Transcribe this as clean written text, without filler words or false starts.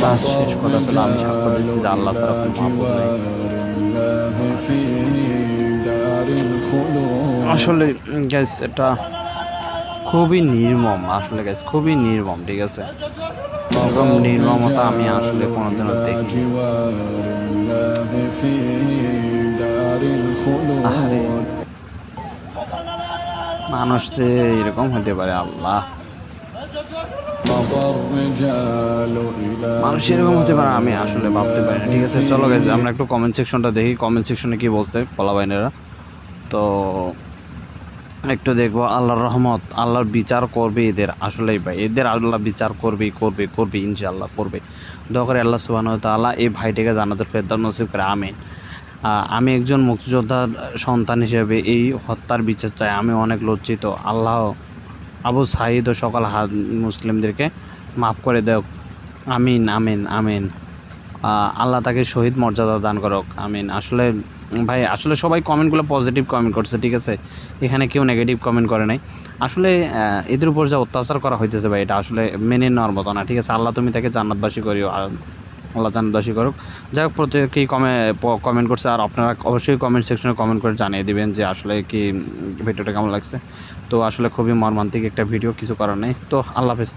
তার শেষ কথা ছিল আমি সাক্ষ্য দিচ্ছি যে আল্লাহ ছাড়া কোনো মাবুদ নেই। আসলে গ্যাস এটা খুবই নির্মম, আসলে গ্যাস খুবই নির্মম, ঠিক আছে। এরকম নির্মমতা আমি আসলে কোনোদিনও দেখিনি। আরে মানুষ যে এরকম হতে পারে, আল্লাহ, মানুষ এরকম হতে পারে আমি আসলে ভাবতে পারি না, ঠিক আছে। চলো গেছে আমরা একটু কমেন্ট সেকশনটা দেখি, কমেন্ট সেকশনে কি বলছে পোলাবাইনেরা। তো একটু দেখবো। আল্লাহর রহমত, আল্লাহর বিচার করবে এদের, আসলেই ভাই এদের আল্লাহ বিচার করবেই, করবে করবে ইনশাআল্লাহ করবে। দোয়া করে আল্লাহ সুবহানাহু ওয়া তাআলা এই ভাইটিকে জান্নাতুল ফেরদাউস নসিব করে, আমিন। আমি একজন মুক্তিযোদ্ধার সন্তান হিসেবে এই হত্যার বিচার চাই। আমি অনেক লজ্জিত। আল্লাহ আবু সাঈদ ও সকল মুসলিমদেরকে মাফ করে দেও, আমিন আমিন আমিন। আল্লাহ তাকে শহীদ মর্যাদা দান করুক, আমিন। আসলে ভাই আসলে সবাই কমেন্টগুলো পজিটিভ কমেন্ট করছে, ঠিক আছে, এখানে কেউ নেগেটিভ কমেন্ট করে নাই। আসলে এদের উপর যা অত্যাচার করা হইতেছে ভাই, এটা আসলে মেনে নেওয়ার মতো না, ঠিক আছে। আল্লাহ তুমি তাকে জান্নাতবাসী করিও, আল্লাহ জান্নাতবাসী করুক। যাই হোক, প্রত্যেকেই কমেন্ট করছে, আর আপনারা অবশ্যই কমেন্ট সেকশনে কমেন্ট করে জানিয়ে দিবেন যে আসলে কি ভিডিওটা কেমন লাগছে। তো আসলে খুবই মর্মান্তিক একটা ভিডিও, কিছু করার নেই। তো আল্লাহ হাফেজ।